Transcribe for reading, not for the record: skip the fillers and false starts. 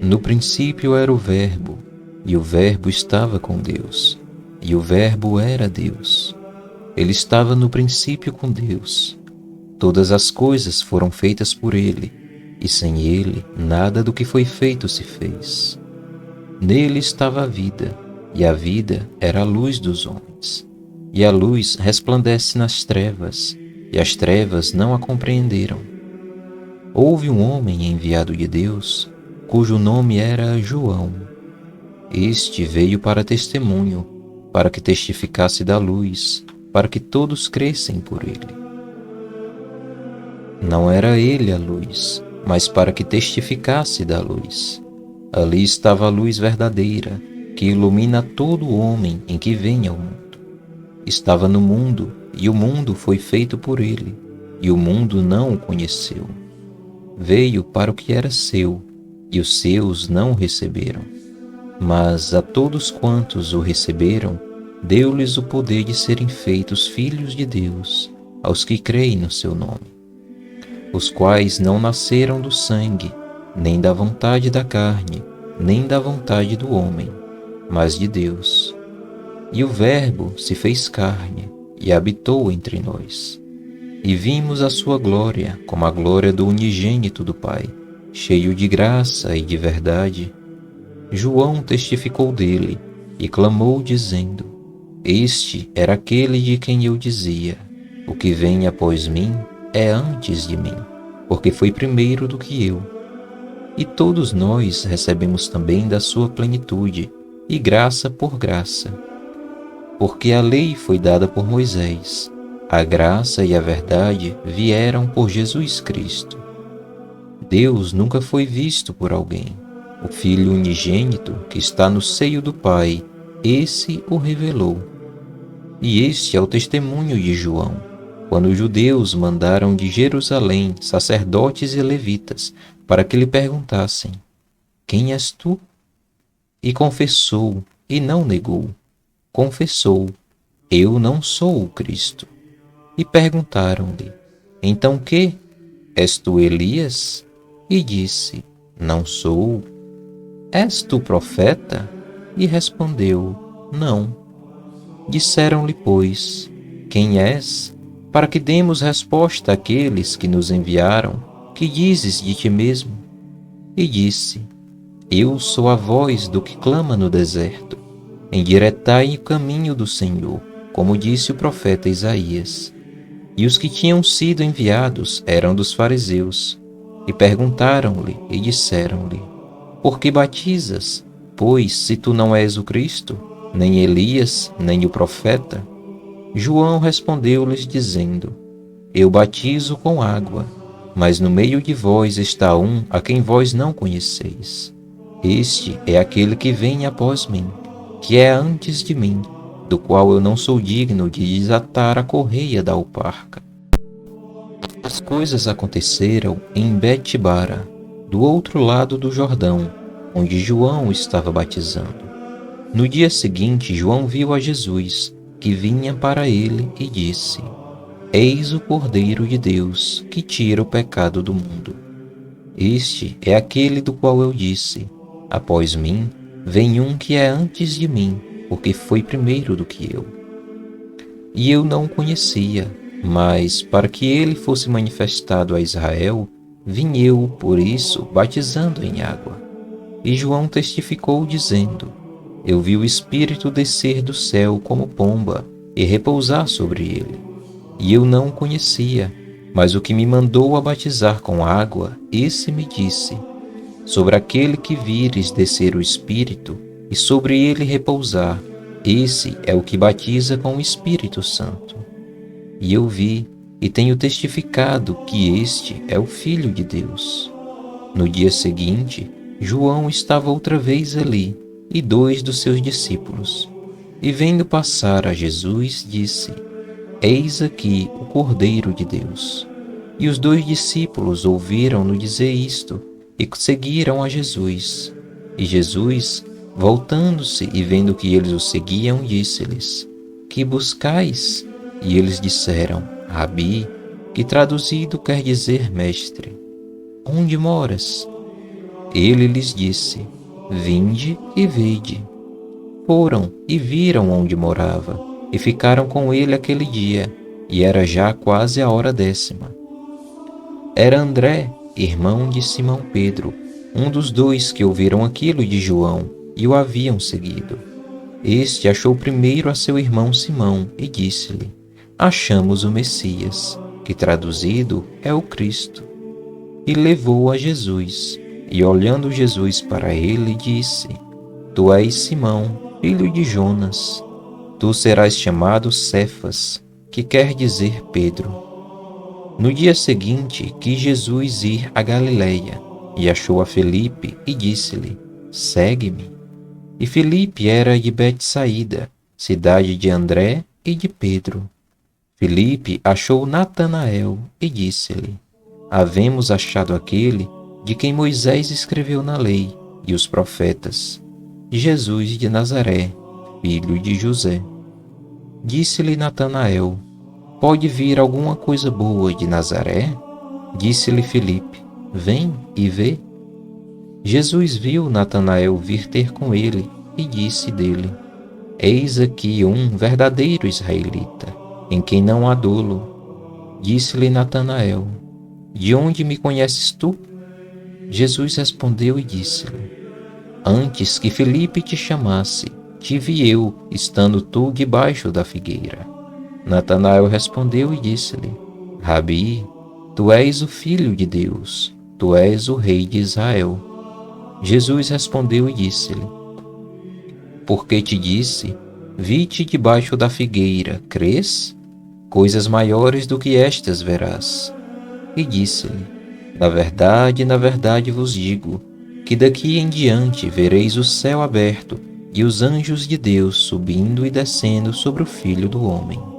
No princípio era o Verbo, e o Verbo estava com Deus, e o Verbo era Deus. Ele estava no princípio com Deus. Todas as coisas foram feitas por ele, e sem ele nada do que foi feito se fez. Nele estava a vida, e a vida era a luz dos homens. E a luz resplandece nas trevas, e as trevas não a compreenderam. Houve um homem enviado de Deus, cujo nome era João. Este veio para testemunho, para que testificasse da luz, para que todos crescem por ele. Não era ele a luz, mas para que testificasse da luz. Ali estava a luz verdadeira, que ilumina todo homem em que vem ao mundo. Estava no mundo, e o mundo foi feito por ele, e o mundo não o conheceu. Veio para o que era seu, e os seus não o receberam. Mas a todos quantos o receberam, deu-lhes o poder de serem feitos filhos de Deus, aos que creem no seu nome, os quais não nasceram do sangue, nem da vontade da carne, nem da vontade do homem, mas de Deus. E o Verbo se fez carne e habitou entre nós. E vimos a sua glória, como a glória do unigênito do Pai, cheio de graça e de verdade. João testificou dele e clamou, dizendo: Este era aquele de quem eu dizia: O que vem após mim é antes de mim, porque foi primeiro do que eu. E todos nós recebemos também da sua plenitude, e graça por graça. Porque a lei foi dada por Moisés, a graça e a verdade vieram por Jesus Cristo. Deus nunca foi visto por alguém. O Filho unigênito, que está no seio do Pai, esse o revelou. E este é o testemunho de João, quando os judeus mandaram de Jerusalém sacerdotes e levitas para que lhe perguntassem: Quem és tu? E confessou, e não negou. Confessou: Eu não sou o Cristo. E perguntaram-lhe: Então que? És tu Elias? E disse: Não sou. És tu profeta? E respondeu: Não. Disseram-lhe, pois: Quem és? Para que demos resposta àqueles que nos enviaram, que dizes de ti mesmo? E disse: Eu sou a voz do que clama no deserto. Endireitai o caminho do Senhor, como disse o profeta Isaías. E os que tinham sido enviados eram dos fariseus. E perguntaram-lhe e disseram-lhe: Por que batizas? Pois se tu não és o Cristo, nem Elias, nem o profeta. João respondeu-lhes dizendo: Eu batizo com água, mas no meio de vós está um a quem vós não conheceis. Este é aquele que vem após mim, que é antes de mim, do qual eu não sou digno de desatar a correia da alparca. As coisas aconteceram em Betibara, do outro lado do Jordão, onde João estava batizando. No dia seguinte, João viu a Jesus, que vinha para ele, e disse: Eis o Cordeiro de Deus, que tira o pecado do mundo. Este é aquele do qual eu disse: Após mim vem um que é antes de mim, porque foi primeiro do que eu. E eu não o conhecia, mas para que ele fosse manifestado a Israel, vim eu, por isso, batizando em água. E João testificou, dizendo: Eu vi o Espírito descer do céu como pomba e repousar sobre ele. E eu não o conhecia, mas o que me mandou a batizar com água, esse me disse: Sobre aquele que vires descer o Espírito, e sobre ele repousar, esse é o que batiza com o Espírito Santo. E eu vi, e tenho testificado que este é o Filho de Deus. No dia seguinte, João estava outra vez ali, e 2 dos seus discípulos. E vendo passar a Jesus, disse: Eis aqui o Cordeiro de Deus. E os 2 discípulos ouviram-no dizer isto, e seguiram a Jesus. E Jesus, voltando-se e vendo que eles o seguiam, disse-lhes: Que buscais? E eles disseram: Rabi, que traduzido quer dizer mestre. Onde moras? Ele lhes disse: Vinde e vede. Foram e viram onde morava, e ficaram com ele aquele dia, e era já quase a hora 10ª. Era André, irmão de Simão Pedro, um dos dois que ouviram aquilo de João e o haviam seguido. Este achou primeiro a seu irmão Simão e disse-lhe: Achamos o Messias, que traduzido é o Cristo. E levou-o a Jesus, e olhando Jesus para ele, disse: Tu és Simão, filho de Jonas. Tu serás chamado Cefas, que quer dizer Pedro. No dia seguinte, quis Jesus ir a Galiléia, e achou a Felipe e disse-lhe: Segue-me. E Felipe era de Betsaída, cidade de André e de Pedro. Felipe achou Natanael e disse-lhe: Havemos achado aquele de quem Moisés escreveu na lei e os profetas, Jesus de Nazaré, filho de José. Disse-lhe Natanael: Pode vir alguma coisa boa de Nazaré? Disse-lhe Felipe: Vem e vê. Jesus viu Natanael vir ter com ele e disse dele: Eis aqui um verdadeiro israelita, em quem não há dolo. Disse-lhe Natanael: De onde me conheces tu? Jesus respondeu e disse-lhe: Antes que Felipe te chamasse, te vi eu, estando tu debaixo da figueira. Natanael respondeu e disse-lhe: Rabi, tu és o Filho de Deus, tu és o Rei de Israel. Jesus respondeu e disse-lhe: Porque te disse, vi-te debaixo da figueira, crês? Coisas maiores do que estas verás. E disse-lhe: na verdade vos digo, que daqui em diante vereis o céu aberto e os anjos de Deus subindo e descendo sobre o Filho do Homem.